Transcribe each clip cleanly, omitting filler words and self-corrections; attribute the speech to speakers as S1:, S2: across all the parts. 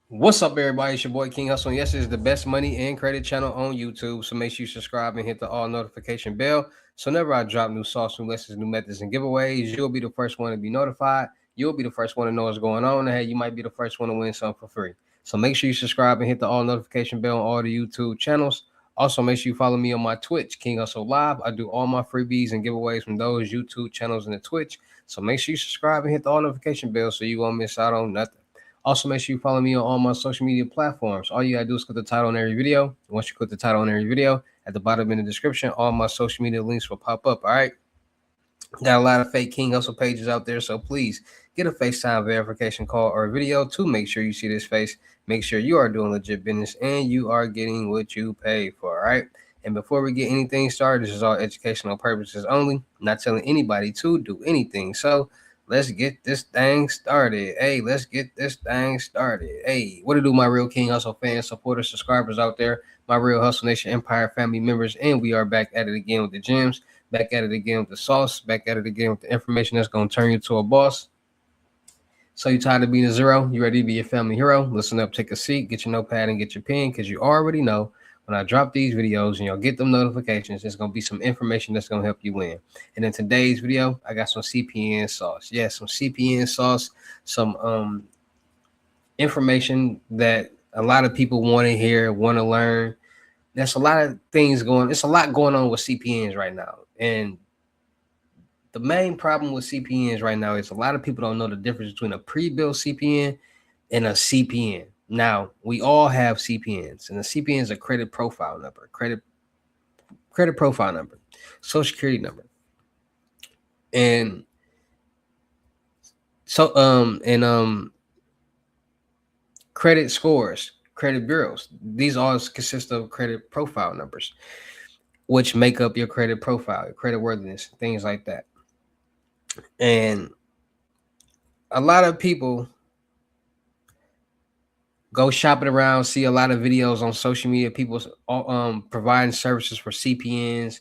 S1: What's up, everybody? It's your boy King Hustle. And yes, it's the best money and credit channel on YouTube. So make sure you subscribe and hit the all notification bell. So whenever I drop new sauce, new lessons, new methods, and giveaways, you'll be the first one to be notified. You'll be the first one to know what's going on. And hey, you might be the first one to win something for free. So make sure you subscribe and hit the all notification bell on all the YouTube channels. Also, make sure you follow me on my Twitch, King Hustle Live. I do all my freebies and giveaways from those YouTube channels and the Twitch. So make sure you subscribe and hit the all notification bell so you won't miss out on nothing. Also, make sure you follow me on all my social media platforms. All you gotta do is click the title on every video. Once you click the title on every video, at the bottom in the description, all my social media links will pop up. All right. Got a lot of fake King Hustle pages out there, so please get a FaceTime verification call or video to make sure you see this face. Make sure you are doing legit business and you are getting what you pay for. All right. And before we get anything started, this is all educational purposes only. Not telling anybody to do anything. So let's get this thing started. Hey, let's get this thing started. Hey, what to do, my real King Hustle fans, supporters, subscribers out there, my real Hustle Nation Empire family members, and we are back at it again with the gems, back at it again with the sauce, back at it again with the information that's going to turn you to a boss. So you tired of being a zero? You ready to be a family hero? Listen up, take a seat, get your notepad and get your pen, because you already know when I drop these videos and you'll get them notifications, there's going to be some information that's going to help you win. And in today's video, I got some CPN sauce. Yeah, some CPN sauce, some information that a lot of people want to hear, want to learn. There's a lot of things going, it's a lot going on with CPNs right now. And the main problem with CPNs right now is a lot of people don't know the difference between a pre-built CPN and a CPN. Now, we all have CPNs, and a CPN is a credit profile number, credit profile number, social security number. And credit scores, credit bureaus. These all consist of credit profile numbers, which make up your credit profile, your credit worthiness, things like that. And a lot of people go shopping around, see a lot of videos on social media, people providing services for CPNs,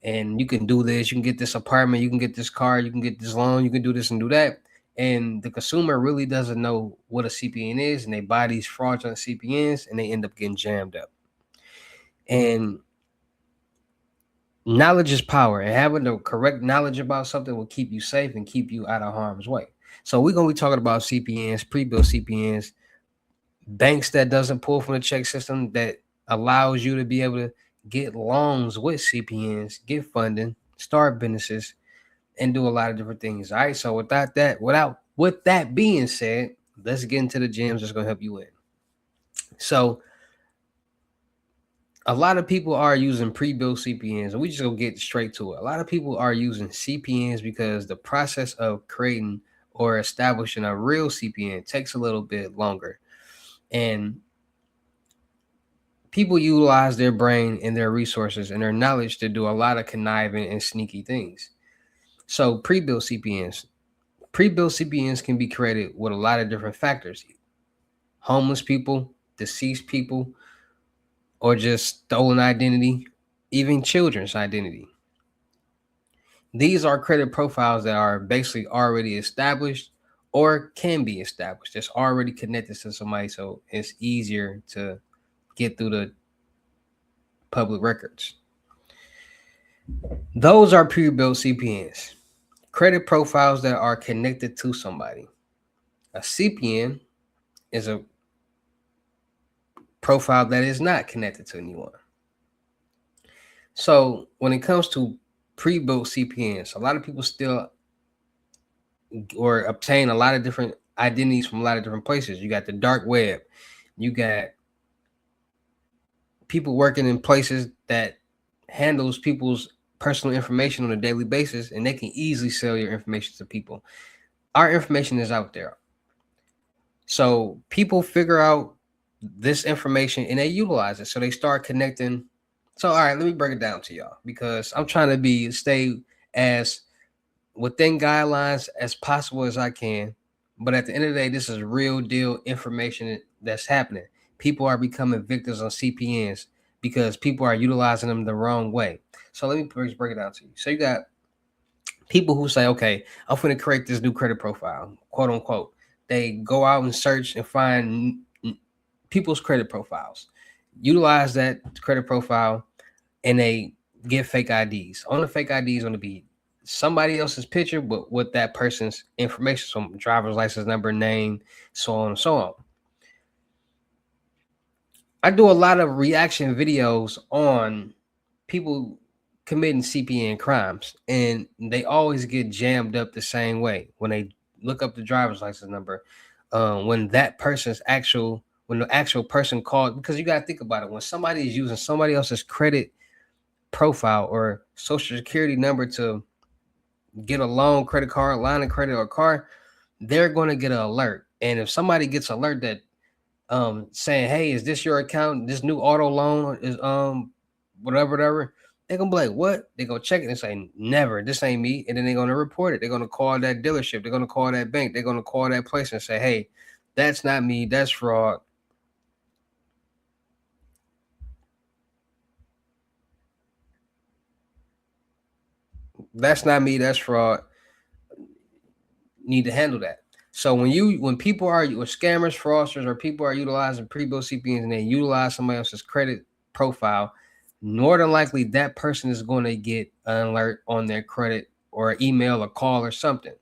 S1: and you can do this, you can get this apartment, you can get this car, you can get this loan, you can do this and do that. And the consumer really doesn't know what a CPN is, and they buy these fraudulent CPNs and they end up getting jammed up. And knowledge is power, and having the correct knowledge about something will keep you safe and keep you out of harm's way. So we're gonna be talking about CPNs, pre-built CPNs, banks that doesn't pull from the check system, that allows you to be able to get loans with CPNs, get funding, start businesses, and do a lot of different things. All right. So with that being said, let's get into the gems that's gonna help you win. So a lot of people are using pre-built CPNs, and we just gonna get straight to it. A lot of people are using CPNs because the process of creating or establishing a real CPN takes a little bit longer. And people utilize their brain and their resources and their knowledge to do a lot of conniving and sneaky things. So pre-built CPNs can be created with a lot of different factors: homeless people, deceased people, or just stolen identity, even children's identity. These are credit profiles that are basically already established or can be established. It's already connected to somebody, so it's easier to get through the public records. Those are pre-built CPNs, credit profiles that are connected to somebody. A CPN is a profile that is not connected to anyone. So when it comes to pre-built CPNs, a lot of people still or obtain a lot of different identities from a lot of different places. You got the dark web, you got people working in places that handles people's personal information on a daily basis, and they can easily sell your information to people. Our information is out there. So people figure out this information and they utilize it. So they start connecting. So, all right, let me break it down to y'all, because I'm trying to stay as within guidelines as possible as I can. But at the end of the day, this is real deal information that's happening. People are becoming victims on CPNs because people are utilizing them the wrong way. So let me break it down to you. So you got people who say, okay, I'm going to create this new credit profile, quote unquote. They go out and search and find people's credit profiles, utilize that credit profile, and they get fake IDs. On the fake IDs going to be somebody else's picture, but with that person's information, so driver's license number, name, so on and so on. I do a lot of reaction videos on people committing CPN crimes, and they always get jammed up the same way when they look up the driver's license number. When the actual person called, because you got to think about it, when somebody is using somebody else's credit profile or social security number to get a loan, credit card, line of credit, or car, they're going to get an alert. And if somebody gets alert that saying, hey, is this your account? This new auto loan is whatever. They're gonna be like, what? They gonna check it and say, never, this ain't me. And then they're gonna report it. They're gonna call that dealership, they're gonna call that bank, they're gonna call that place and say, hey, that's not me, that's fraud. That's not me, that's fraud. Need to handle that. So when people are or scammers, fraudsters, or people are utilizing pre-built CPNs and they utilize somebody else's credit profile, more than likely that person is going to get an alert on their credit or an email or call or something.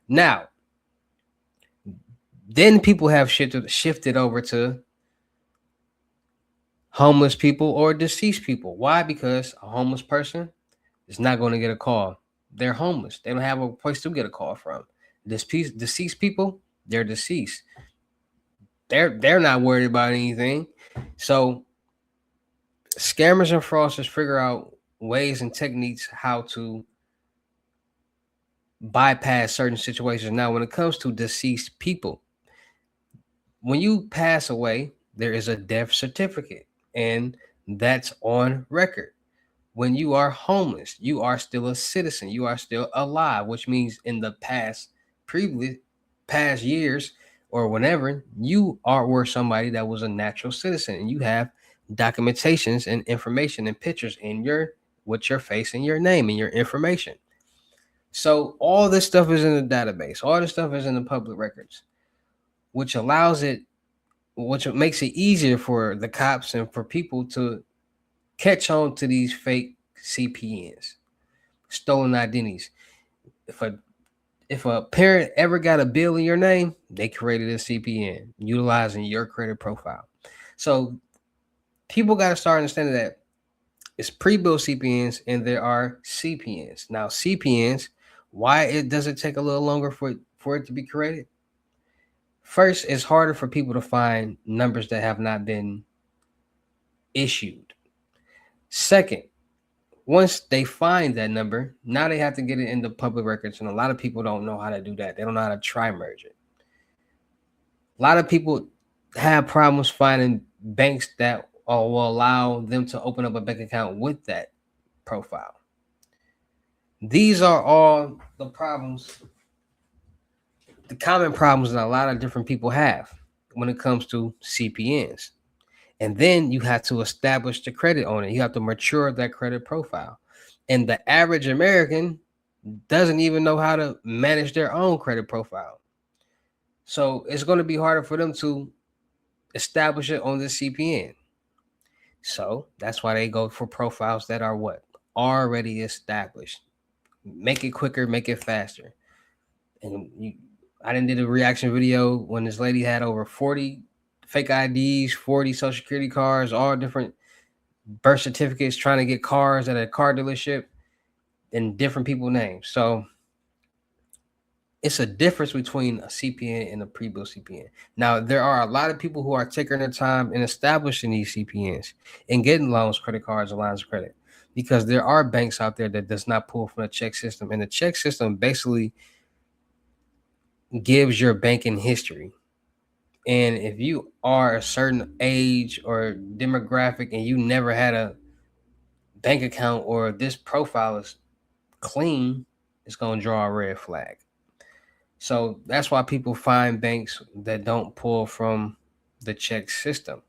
S1: Now, then people have shifted over to homeless people or deceased people. Why? Because a homeless person is not going to get a call. They're homeless. They don't have a place to get a call from. Deceased people, they're deceased. They're not worried about anything. So scammers and fraudsters figure out ways and techniques how to bypass certain situations. Now, when it comes to deceased people, when you pass away, there is a death certificate, and that's on record. When you are homeless, you are still a citizen. You are still alive, which means in the past years or whenever, you were somebody that was a natural citizen, and you have documentations and information and pictures with your face and your name and your information. So all this stuff is in the database. All this stuff is in the public records, which makes it easier for the cops and for people to catch on to these fake CPNs, stolen identities. If a parent ever got a bill in your name, they created a CPN utilizing your credit profile. So people got to start understanding that it's pre-built CPNs and there are CPNs. Now CPNs, why does it take a little longer for it to be created? First, it's harder for people to find numbers that have not been issued. Second, once they find that number, now they have to get it in the public records, and a lot of people don't know how to do that. They don't know how to tri-merge it. A lot of people have problems finding banks that will allow them to open up a bank account with that profile. These are all the problems, the common problems that a lot of different people have when it comes to CPNs. And then you have to establish the credit on it. You have to mature that credit profile. And the average American doesn't even know how to manage their own credit profile. So it's going to be harder for them to establish it on the CPN. So that's why they go for profiles that are what? Already established. Make it quicker, make it faster. And I did a reaction video when this lady had over 40 fake IDs, 40 social security cards, all different birth certificates, trying to get cars at a car dealership and different people's names. So it's a difference between a CPN and a pre-built CPN. Now, there are a lot of people who are taking their time in establishing these CPNs and getting loans, credit cards, and lines of credit, because there are banks out there that does not pull from the check system. And the check system basically gives your banking history. And if you are a certain age or demographic and you never had a bank account or this profile is clean, it's going to draw a red flag. So that's why people find banks that don't pull from the check system.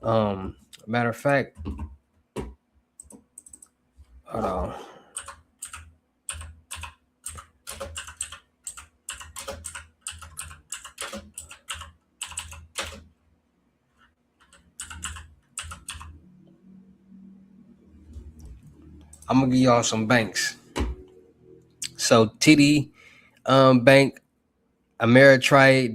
S1: Matter of fact, hold on. I'm gonna give y'all some banks. So TD Bank, Ameritrade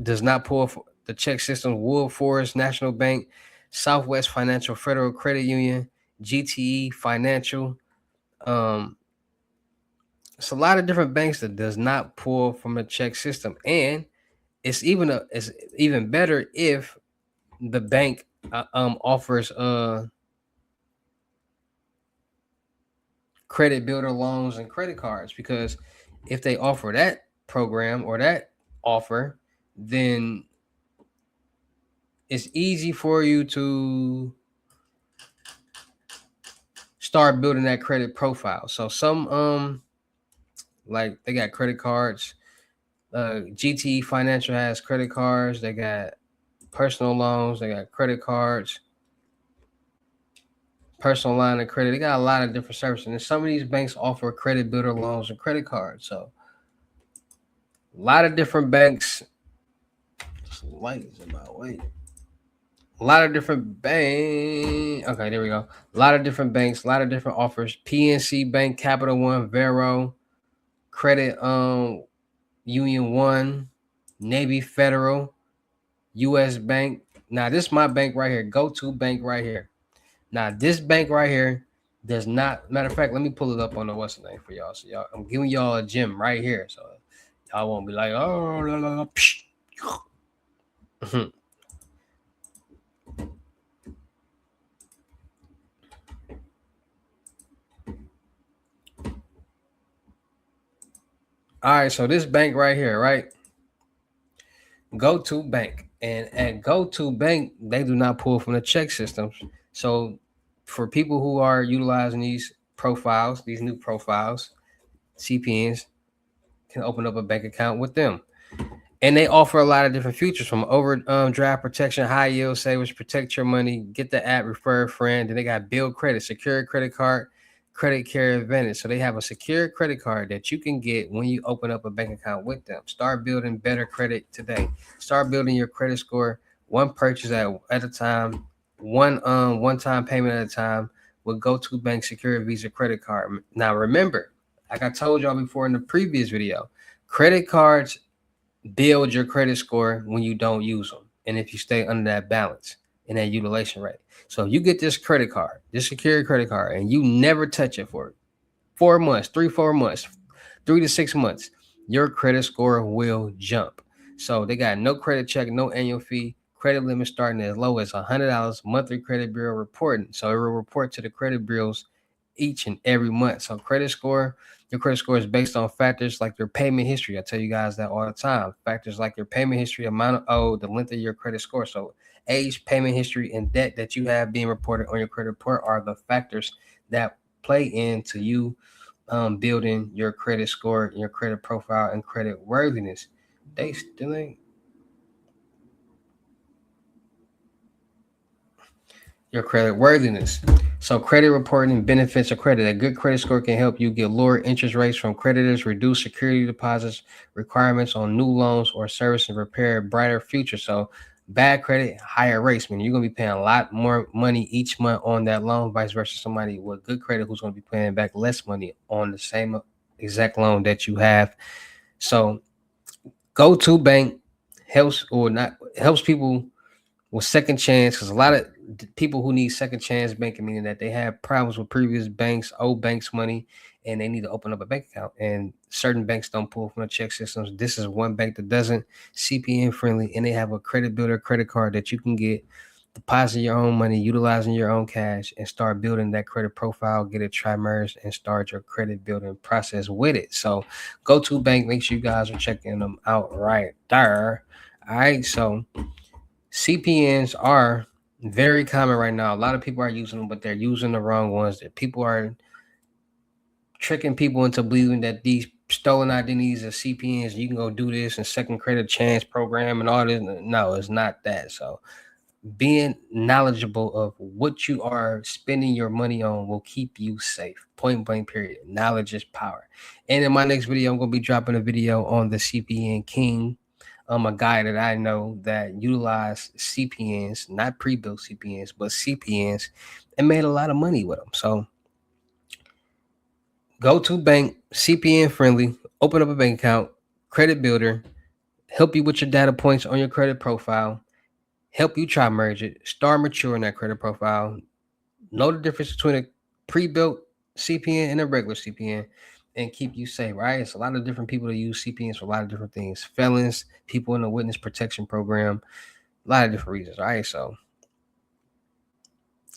S1: does not pull for the check system. Wood Forest National Bank, Southwest Financial Federal Credit Union, GTE Financial. It's a lot of different banks that does not pull from a check system, and it's even better if the bank offers credit builder loans and credit cards, because if they offer that program or that offer, then it's easy for you to start building that credit profile. So some like they got credit cards. GTE Financial has credit cards. They got personal loans. They got credit cards, personal line of credit. They got a lot of different services. And some of these banks offer credit builder loans and credit cards. So a lot of different banks. Light is in my way. A lot of different banks. Okay, there we go. A lot of different banks, a lot of different offers. PNC Bank, Capital One, Vero, Credit Union One, Navy Federal, US Bank. Now, this is my bank right here. Go to bank right here. Now, this bank right here does not. Matter of fact, let me pull it up on the what's the name for y'all. So y'all, I'm giving y'all a gem right here. So y'all won't be like, oh, la, la, la, All right, so this bank right here, right? Go to bank. And at Go to Bank, they do not pull from the check systems. So for people who are utilizing these profiles, these new profiles, CPNs can open up a bank account with them. And they offer a lot of different features, from overdraft protection, high yield savings, protect your money, get the app, refer a friend. Then they got build credit, secure credit card, credit care advantage. So they have a secure credit card that you can get when you open up a bank account with them. Start building better credit today. Start building your credit score one purchase at a time, one time payment at a time with Go to Bank Secure Visa credit card. Now remember, like I told y'all before in the previous video, credit cards build your credit score when you don't use them, and if you stay under that balance and that utilization rate. So if you get this credit card, this security credit card, and you never touch it for 4 months, 4 months, 3 to 6 months, your credit score will jump. So they got no credit check, no annual fee, credit limit starting as low as $100, monthly credit bureau reporting. So it will report to the credit bureaus each and every month. So your credit score is based on factors like your payment history. I tell you guys that all the time. Factors like your payment history, amount of owed, the length of your credit score. So age, payment history, and debt that you have being reported on your credit report are the factors that play into you building your credit score, your credit profile, and credit worthiness. They still ain't. Your credit worthiness. So credit reporting benefits of credit. A good credit score can help you get lower interest rates from creditors, reduce security deposits requirements on new loans, or service and repair a brighter future. So bad credit, higher rates. Meaning you're gonna be paying a lot more money each month on that loan, vice versa somebody with good credit who's gonna be paying back less money on the same exact loan that you have. So Go to Bank helps people with second chance, because a lot of people who need second chance banking, meaning that they have problems with previous banks, old banks money, and they need to open up a bank account, and certain banks don't pull from the check systems. This is one bank that doesn't, CPN friendly, and they have a credit builder credit card that you can get, deposit your own money, utilizing your own cash, and start building that credit profile, get it tri-merged, and start your credit building process with it. So Go to Bank, make sure you guys are checking them out right there. All right, so CPNs are very common right now. A lot of people are using them, but they're using the wrong ones. That people are tricking people into believing that these stolen identities are CPNs. You can go do this and second credit chance program and all this. No, it's not that. So being knowledgeable of what you are spending your money on will keep you safe. Point blank, period. Knowledge is power. And in my next video, I'm going to be dropping a video on the CPN King. A guy that I know that utilized CPNs, not pre-built CPNs, but CPNs, and made a lot of money with them. So Go to bank, CPN friendly, open up a bank account, credit builder, help you with your data points on your credit profile, help you try merge it, start maturing that credit profile, know the difference between a pre-built CPN and a regular CPN, and keep you safe, right? It's a lot of different people that use CPNs for a lot of different things. Felons, people in the witness protection program, a lot of different reasons, right? So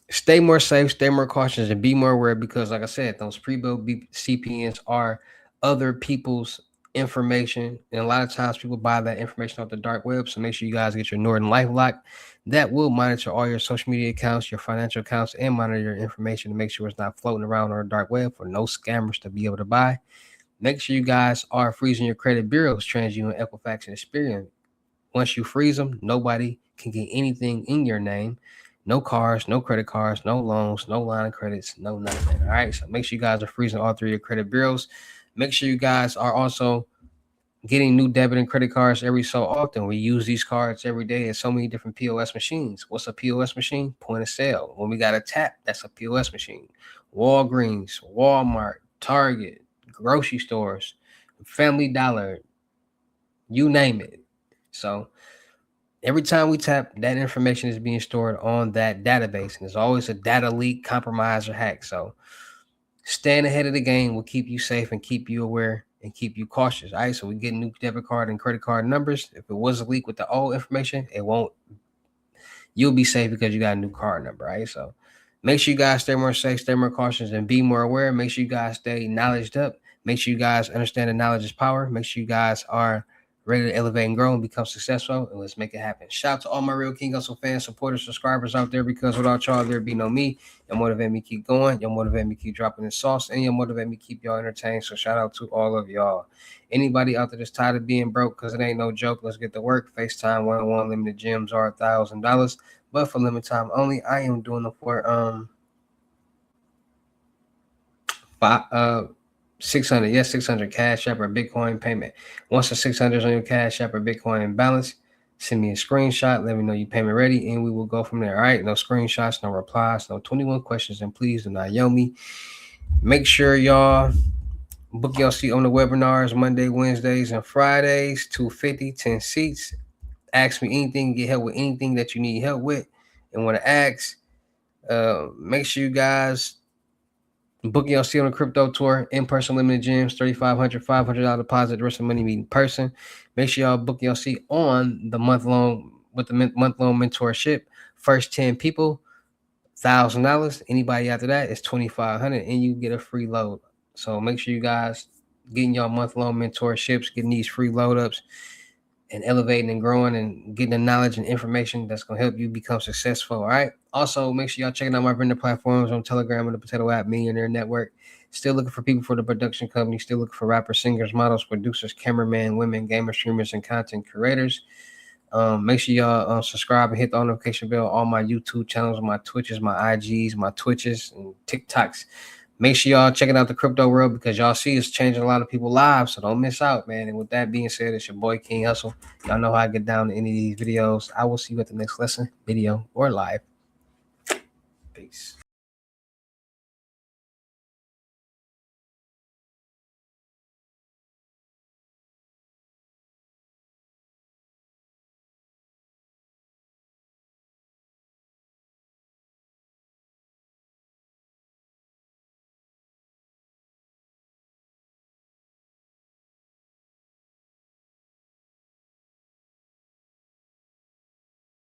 S1: stay more safe, stay more cautious, and be more aware because, like I said, those pre-built CPNs are other people's information, and a lot of times people buy that information off the dark web. So make sure you guys get your Norton LifeLock. That will monitor all your social media accounts, your financial accounts, and monitor your information to make sure it's not floating around on the dark web for no scammers to be able to buy. Make sure you guys are freezing your credit bureaus, TransUnion, Equifax, and Experian. Once you freeze them, nobody can get anything in your name. No cars, no credit cards, no loans, no line of credits, no nothing. All right. So make sure you guys are freezing all three of your credit bureaus. Make sure you guys are also getting new debit and credit cards every so often. We use these cards every day at so many different POS machines. What's a POS machine? Point of sale. When we got a tap, that's a POS machine. Walgreens, Walmart, Target, grocery stores, Family Dollar, you name it. So every time we tap, that information is being stored on that database, and there's always a data leak, compromise, or hack. So staying ahead of the game will keep you safe and keep you aware and keep you cautious. All right. So we get new debit card and credit card numbers. If it was a leak with the old information, it won't. You'll be safe because you got a new card number. Right. So make sure you guys stay more safe, stay more cautious, and be more aware. Make sure you guys stay knowledged up. Make sure you guys understand that knowledge is power. Make sure you guys are ready to elevate and grow and become successful. And let's make it happen. Shout out to all my real King Hustle fans, supporters, subscribers out there, because without y'all, there'd be no me. Y'all motivate me keep going. Y'all motivate me keep dropping the sauce. And y'all motivate me keep y'all entertained. So shout out to all of y'all. Anybody out there that's tired of being broke, because it ain't no joke, let's get to work. FaceTime one-on-one limited gyms are $1,000. But for limited time only, I am doing them for 600. Yes, 600 Cash App or Bitcoin payment. Once the 600 is on your Cash App or Bitcoin balance, send me a screenshot. Let me know your payment ready, and we will go from there. All right. No screenshots, no replies, no 21 questions, and please do not yell me. Make sure y'all book your seat on the webinars Monday, Wednesdays, and Fridays. 250, 10 seats. Ask me anything, get help with anything that you need help with and want to ask. Make sure you guys booking your seat on the crypto tour, in-person limited gyms, $3,500, $500 deposit, the rest of the money be in person. Make sure y'all book your seat on the month-long, with the month-long mentorship. First 10 people, $1,000. Anybody after that is $2,500, and you get a free load. So make sure you guys getting y'all month-long mentorships, getting these free load-ups, and elevating and growing and getting the knowledge and information that's going to help you become successful. All right. Also, make sure y'all checking out my vendor platforms on Telegram and the Potato App Millionaire Network. Still looking for people for the production company. Still looking for rappers, singers, models, producers, cameramen, women, gamer streamers, and content creators. Make sure y'all subscribe and hit the notification bell. All my YouTube channels, my Twitches, my IGs, my Twitches, and TikToks. Make sure y'all checking out the crypto world, because y'all see it's changing a lot of people's lives. So don't miss out, man. And with that being said, it's your boy King Hustle. Y'all know how I get down to any of these videos. I will see you at the next lesson, video, or live. Peace.